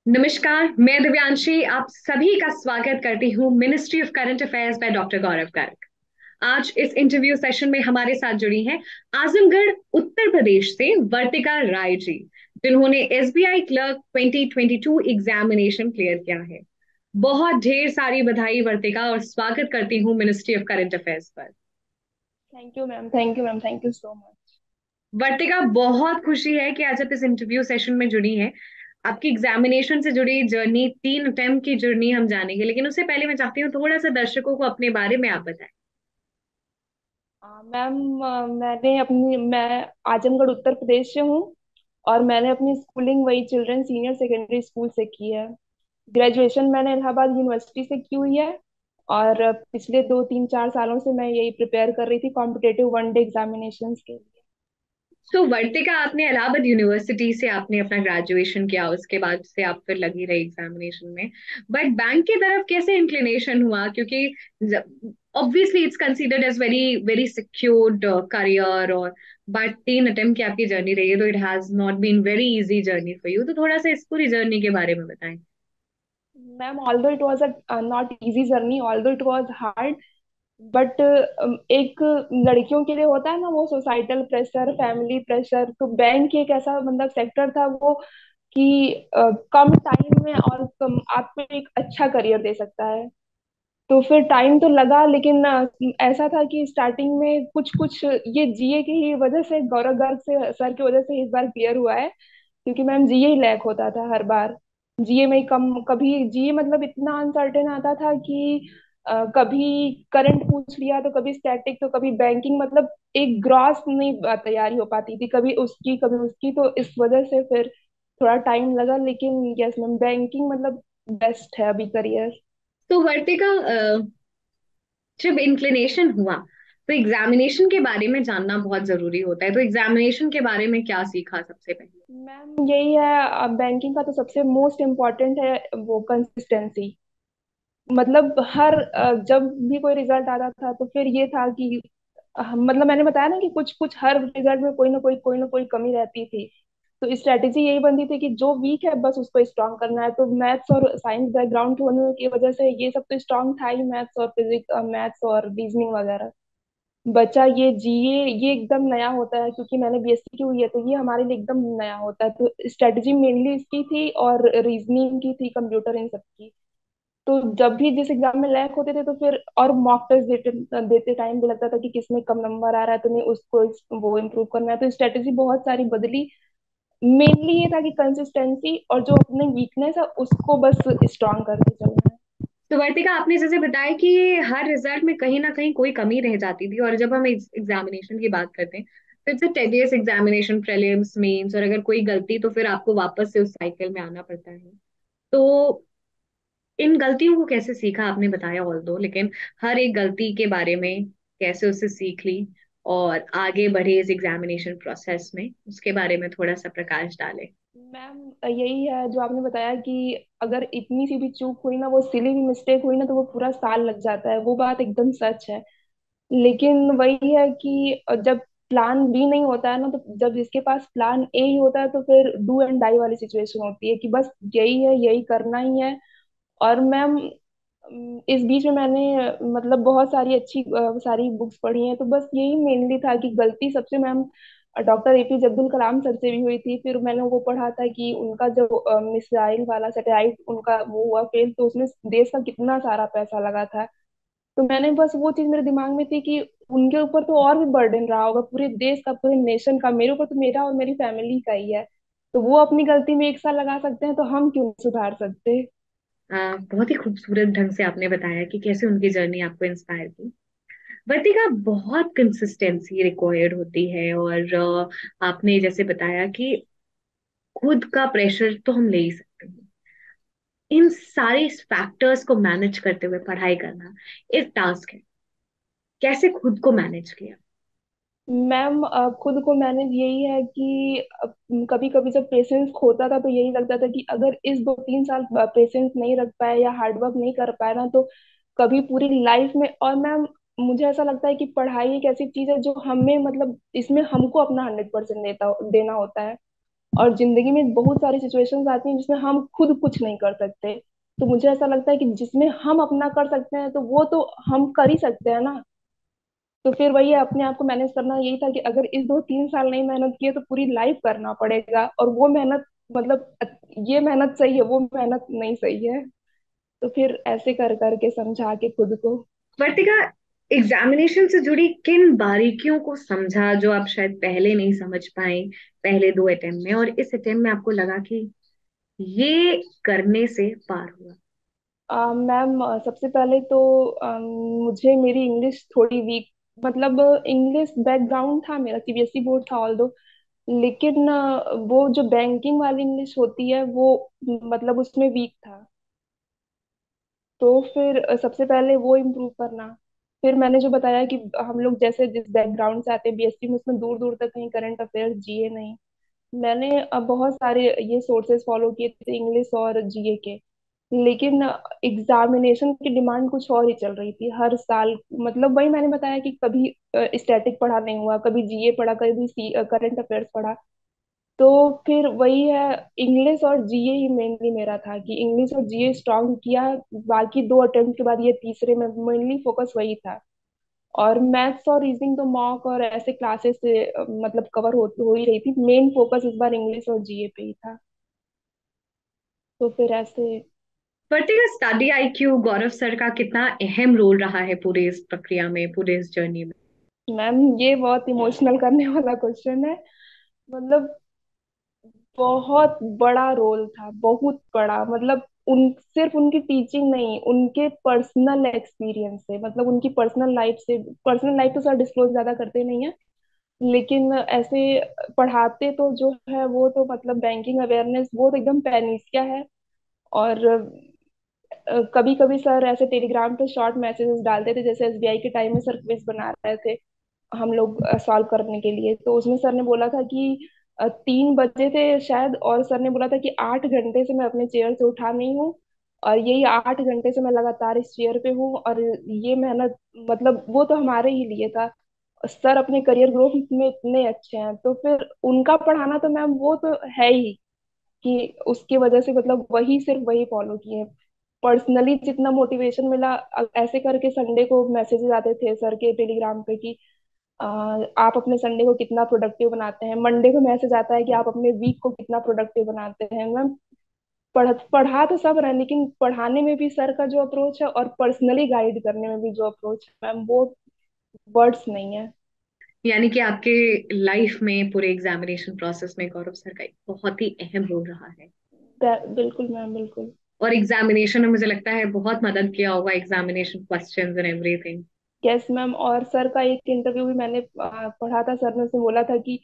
नमस्कार, मैं दिव्यांशी आप सभी का स्वागत करती हूँ ministry of current affairs by doctor Gaurav Garg. आज इस इंटरव्यू सेशन में हमारे साथ जुड़ी हैं आजमगढ़ उत्तर प्रदेश से वर्तिका राय जी, जिन्होंने एसबीआई क्लर्क 2022 एग्जामिनेशन क्लियर किया है। बहुत ढेर सारी बधाई वर्तिका, और स्वागत करती हूँ मिनिस्ट्री ऑफ करंट अफेयर्स पर। Thank you ma'am, thank you ma'am, thank you so much. Vartika, बहुत खुशी है कि आज आप इस इंटरव्यू सेशन में जुड़ी हैं। आपकी एग्जामिनेशन से जुड़ी जर्नी, 3 अटेम्प्ट की जर्नी हम जानेंगे, लेकिन उससे पहले मैं चाहती हूँ थोड़ा सा दर्शकों को अपने बारे में आप बताएं। मैम, मैं आजमगढ़ उत्तर प्रदेश से हूँ। और मैंने अपनी स्कूलिंग वही चिल्ड्रन सीनियर सेकेंडरी स्कूल से की है। ग्रेजुएशन मैंने इलाहाबाद यूनिवर्सिटी से की हुई है। और पिछले 2 3 4 सालों से मैं यही प्रिपेयर कर रही थी कॉम्पिटेटिव वनडे एग्जामिनेशन के लिए। तो वर्तिका, आपने इलाहाबाद यूनिवर्सिटी से आपने अपना ग्रेजुएशन किया, उसके बाद से आप फिर लगी रही एग्जामिनेशन में। बट बैंक की तरफ कैसे इंक्लिनेशन हुआ? क्योंकि obviously it's considered as very very secured career, और बट 3 अटेम्प्ट की आपकी जर्नी रही है, तो it has not been very easy journey for you. तो थोड़ा सा इस पूरी जर्नी के बारे में बताएं। Ma'am, although it was a not easy journey, although it was hard, but एक लड़कियों के लिए होता है ना वो सोसाइटल प्रेशर, फैमिली प्रेशर। तो बैंक एक ऐसा मतलब सेक्टर था वो कि कम टाइम में और कम आपको एक अच्छा करियर दे सकता है। तो फिर टाइम तो लगा, लेकिन ऐसा था कि स्टार्टिंग में कुछ कुछ ये जीए की ही वजह से, गौरव गर्ग से सर की वजह से इस बार क्लियर हुआ है। क्योंकि मैम जीए ही लैक होता था हर बार। जीए में ही कम, कभी जीए मतलब इतना अनसर्टेन आता था कि कभी करंट पूछ लिया तो कभी स्टैटिक तो कभी बैंकिंग, मतलब एक ग्रॉस नहीं तैयारी हो पाती थी, कभी उसकी कभी उसकी। तो इस वजह से फिर थोड़ा टाइम लगा, लेकिन यस मैम, बैंकिंग मतलब बेस्ट है अभी करियर। तो वर्तिका, जब इंक्लिनेशन हुआ तो एग्जामिनेशन के बारे में जानना बहुत जरूरी होता है। तो एग्जामिनेशन के बारे में क्या सीखा सबसे पहले? मैम यही है, बैंकिंग का तो सबसे मोस्ट इम्पोर्टेंट है वो कंसिस्टेंसी। मतलब जब भी कोई रिजल्ट आता था तो फिर ये था कि मतलब मैंने बताया ना कि कुछ कुछ हर रिजल्ट में कोई ना कोई कमी रहती थी। तो स्ट्रेटेजी यही बनती थी कि जो वीक है बस उसको स्ट्रांग करना है। तो मैथ्स और साइंस बैकग्राउंड के होने की वजह से ये सब तो स्ट्रांग था ही, मैथ्स और फिजिक्स, मैथ्स और रीजनिंग वगैरह। बचा ये जीए, ये एकदम नया होता है क्योंकि मैंने बीएससी की हुई है, तो ये हमारे लिए एकदम नया होता है। तो स्ट्रेटजी मेनली इसकी थी और रीजनिंग की थी, कंप्यूटर इन सब की। तो जब भी जिस एग्जाम में लैक होते थे तो फिर और मॉक टेस्ट देते देते टाइम भी लगता था कि किसमें कम नंबर आ रहा है तो नहीं, उसको वो इम्प्रूव करना है। तो स्ट्रेटेजी बहुत सारी बदली। मेनली ये था कि कंसिस्टेंसी और जो अपने वीकनेस है उसको बस स्ट्रांग करके चलना है। तो वर्तिका, आपने जैसे बताया कि हर रिजल्ट में कहीं ना कहीं कोई कमी रह जाती थी, और जब हम एग्जामिनेशन की बात करते हैं तो it's a tedious examination, prelims, mains, और अगर कोई गलती तो फिर आपको वापस से उस साइकिल में आना पड़ता है। तो इन गलतियों को कैसे सीखा? आपने बताया ऑल दो, लेकिन हर एक गलती के बारे में कैसे उससे सीख ली और आगे बढ़े इस एग्जामिनेशन प्रोसेस में, उसके बारे में थोड़ा सा प्रकाश डाले। मैम यही है जो आपने बताया कि अगर इतनी सी भी चूक हुई ना, वो सिली भी मिस्टेक हुई ना, तो वो पूरा साल लग जाता है। वो बात एकदम सच है। लेकिन वही है कि जब प्लान बी नहीं होता है ना, तो जब जिसके पास प्लान ए ही होता है तो फिर डू एंड डाई वाली सिचुएशन होती है कि बस यही है, यही करना ही है। और मैम इस बीच में मैंने मतलब बहुत सारी अच्छी सारी बुक्स पढ़ी हैं। तो बस यही मेनली था कि गलती सबसे ma'am doctor APJ Abdul Kalam sir से भी हुई थी। फिर मैंने वो पढ़ा था कि उनका जो मिसाइल वाला सैटेलाइट उनका वो हुआ फेल, तो उसमें देश का कितना सारा पैसा लगा था। तो मैंने बस वो चीज मेरे दिमाग में थी कि उनके ऊपर तो और भी बर्डन रहा होगा, पूरे देश का, पूरे नेशन का। मेरे ऊपर तो मेरा और मेरी फैमिली का ही है। तो वो अपनी गलती में 1 साल लगा सकते हैं, तो हम क्यों नहीं सुधार सकते। बहुत ही खूबसूरत ढंग से आपने बताया कि कैसे उनकी जर्नी आपको इंस्पायर की। वर्तिका, बहुत कंसिस्टेंसी रिक्वायर्ड होती है, और आपने जैसे बताया कि खुद का प्रेशर तो हम ले ही सकते हैं। इन सारे फैक्टर्स को मैनेज करते हुए पढ़ाई करना एक टास्क है। कैसे खुद को मैनेज किया? मैम खुद को मैनेज यही है कि कभी कभी जब पेशेंस खोता था तो यही लगता था कि अगर इस 2 3 साल पेशेंस नहीं रख पाए या हार्डवर्क नहीं कर पाए ना, तो कभी पूरी लाइफ में। और मैम मुझे ऐसा लगता है कि पढ़ाई एक ऐसी चीज है जो हमें मतलब इसमें हमको अपना 100% देना होता है। और जिंदगी में बहुत सारी सिचुएशंस आती हैं जिसमें हम खुद कुछ नहीं कर सकते। तो मुझे ऐसा लगता है कि जिसमें हम अपना कर सकते हैं तो वो तो हम कर ही सकते हैं ना। तो फिर वही है, अपने आप को मैनेज करना यही था कि अगर इस 2-3 साल नहीं मेहनत की है तो पूरी लाइफ करना पड़ेगा, और वो मेहनत मतलब ये मेहनत सही है, वो मेहनत नहीं सही है। तो फिर ऐसे कर करके समझा के खुद को। वर्तिका, एग्जामिनेशन से जुड़ी किन बारीकियों को समझा जो आप शायद पहले नहीं समझ पाए पहले दो अटेम्प्ट में, और इस अटेम्प्ट में आपको लगा कि ये करने से पार हुआ? मैम, सबसे पहले तो मुझे मेरी इंग्लिश थोड़ी वीक, मतलब इंग्लिश बैकग्राउंड था मेरा, सीबीएसई बोर्ड था ऑल दो, लेकिन वो जो बैंकिंग वाली इंग्लिश होती है वो मतलब उसमें वीक था। तो फिर सबसे पहले वो इम्प्रूव करना। फिर मैंने जो बताया कि हम लोग जैसे जिस बैकग्राउंड से आते हैं बीएससी में, उसमें दूर दूर तक कहीं करंट अफेयर्स जीए नहीं। मैंने अब बहुत सारे ये सोर्सेज फॉलो किए थे इंग्लिश और जीए के, लेकिन एग्जामिनेशन की डिमांड कुछ और ही चल रही थी हर साल। मतलब वही मैंने बताया कि कभी स्टैटिक पढ़ा नहीं हुआ, कभी जीए पढ़ा, कभी करंट अफेयर्स पढ़ा। तो फिर वही है, इंग्लिश और जीए ही मेनली मेरा था कि इंग्लिश और जीए स्ट्रांग किया। बाकी दो अटेम्प्ट के बाद ये तीसरे में मेनली फोकस वही था। और मैथ्स और रीजनिंग तो मॉक और ऐसे क्लासेस से मतलब कवर हो ही रही थी। मेन फोकस इस बार इंग्लिश और जीए पे ही था। तो फिर ऐसे। वर्तिका, स्टडी आईक्यू गौरव सर का कितना अहम रोल रहा है पूरे इस प्रक्रिया में, पूरे इस जर्नी में? मैम, ये बहुत इमोशनल करने वाला क्वेश्चन है। मतलब बहुत बड़ा रोल था, बहुत बड़ा। मतलब उन सिर्फ उनकी टीचिंग नहीं, उनके पर्सनल एक्सपीरियंस से, मतलब उनकी पर्सनल लाइफ से। पर्सनल लाइफ तो सर डिस्क्लोज ज्यादा करते नहीं है, लेकिन ऐसे पढ़ाते तो जो है वो तो मतलब बैंकिंग अवेयरनेस वो तो एकदम पैनिसिया है। और कभी कभी सर ऐसे टेलीग्राम पे शॉर्ट मैसेजेस डालते थे, जैसे एसबीआई के टाइम में सर क्विज बना रहे थे हम लोग सॉल्व करने के लिए। तो उसमें सर ने बोला था कि 3 बजे थे शायद, और सर ने बोला था कि 8 घंटे से मैं अपने चेयर से उठा नहीं हूँ, और यही 8 घंटे से मैं लगातार इस चेयर पे हूँ, और ये मेहनत मतलब वो तो हमारे ही लिए था। सर अपने करियर ग्रोथ में इतने अच्छे हैं, तो फिर उनका पढ़ाना तो मैम वो तो है ही कि उसकी वजह से मतलब वही सिर्फ वही फॉलो किए। पर्सनली जितना मोटिवेशन मिला, ऐसे करके संडे को मैसेजेस आते थे सर के टेलीग्राम पे कि आप अपने संडे को कितना प्रोडक्टिव बनाते हैं। मंडे को मैसेज आता है कि आप अपने वीक को कितना प्रोडक्टिव बनाते हैं। मैम, पढ़ा तो सब रहे हैं, लेकिन पढ़ाने में भी सर का जो अप्रोच है और पर्सनली गाइड करने में भी जो अप्रोच है मैम, वो वर्ड्स नहीं है। यानी कि आपके लाइफ में पूरे एग्जामिनेशन प्रोसेस में गौरव सर का एक बहुत ही अहम रोल रहा है। बिल्कुल मैम, बिल्कुल। और एग्जामिनेशन में मुझे लगता है बहुत मदद किया होगा, examination questions and everything. Yes ma'am, और सर का एक इंटरव्यू भी मैंने पढ़ा था। सर ने उसमें बोला था कि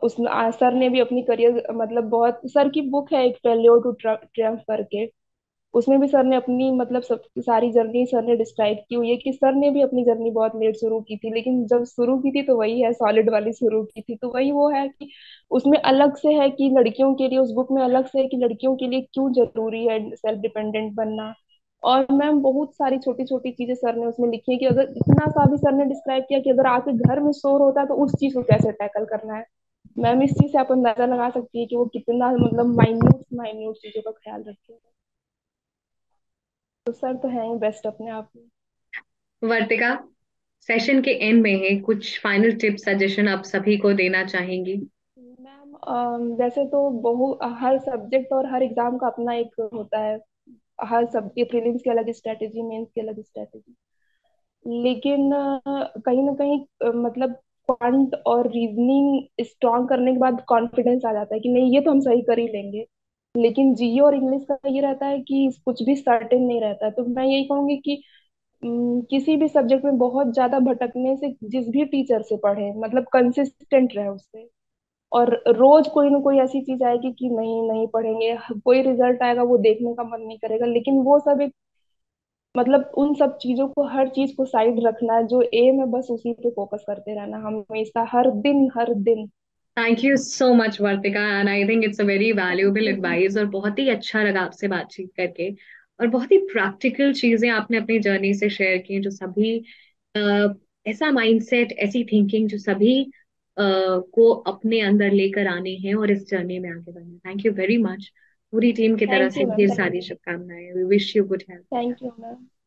उसमें सर ने भी अपनी करियर मतलब बहुत, सर की बुक है एक, फेल्योर टू ट्रियम्फ करके। उसमें भी सर ने अपनी मतलब सब सारी जर्नी सर ने डिस्क्राइब की हुई है कि सर ने भी अपनी जर्नी बहुत लेट शुरू की थी, लेकिन जब शुरू की थी तो वही है, सॉलिड वाली शुरू की थी। तो वही वो है कि उसमें अलग से है कि लड़कियों के लिए, उस बुक में अलग से है कि लड़कियों के लिए क्यों जरूरी है सेल्फ डिपेंडेंट बनना। और मैम बहुत सारी छोटी छोटी चीजें सर ने उसमें लिखी है कि अगर इतना सा भी सर ने डिस्क्राइब किया कि अगर आपके घर में शोर होता है तो उस चीज को कैसे टैकल करना है। मैम, इस चीज से आप अंदाजा लगा सकती है कि वो कितना मतलब माइन्यूट माइन्यूट चीजों का ख्याल रखते हैं। तो सर तो है ही बेस्ट अपने आप में। वर्तिका, सेशन के एंड में है, कुछ फाइनल टिप्स सजेशन आप सभी को देना चाहेंगी? मैम, वैसे तो हर सब्जेक्ट और हर एग्जाम का अपना एक होता है। हर सब्जेक्ट प्रीलिम्स की अलग स्ट्रेटेजी, मेंस की अलग स्ट्रेटेजी। लेकिन कहीं ना कहीं मतलब क्वांट और रीजनिंग स्ट्रॉन्ग करने के बाद कॉन्फिडेंस आ जाता है कि नहीं ये तो हम सही कर ही लेंगे। लेकिन जीए और इंग्लिश का ये रहता है कि कुछ भी सर्टेन नहीं रहता है। तो मैं यही कहूंगी कि किसी भी सब्जेक्ट में बहुत ज्यादा भटकने से जिस भी टीचर से पढ़े, मतलब कंसिस्टेंट रहे उससे। और रोज कोई ना कोई ऐसी चीज आएगी कि नहीं नहीं पढ़ेंगे, कोई रिजल्ट आएगा वो देखने का मन नहीं करेगा, लेकिन वो सब एक मतलब उन सब चीजों को, हर चीज को साइड रखना है, जो एम है बस उसी पे फोकस करते रहना हमेशा, हर दिन हर दिन। Thank you so much Vartika, and I think it's a very thank valuable you. Advice, और बहुत ही अच्छा लगा आपसे बातचीत करके। और बहुत ही प्रैक्टिकल चीजें आपने अपनी जर्नी से शेयर की जो सभी अ, ऐसा माइंडसेट, ऐसी थिंकिंग जो सभी को अपने अंदर लेकर आने हैं और इस जर्नी में आगे बढ़ना। Thank you very much. पूरी टीम की तरफ थैंक से यू मैम, ढेर थैंक सारी यू। शुभकामनाएं। We wish you good health. Thank you ma'am.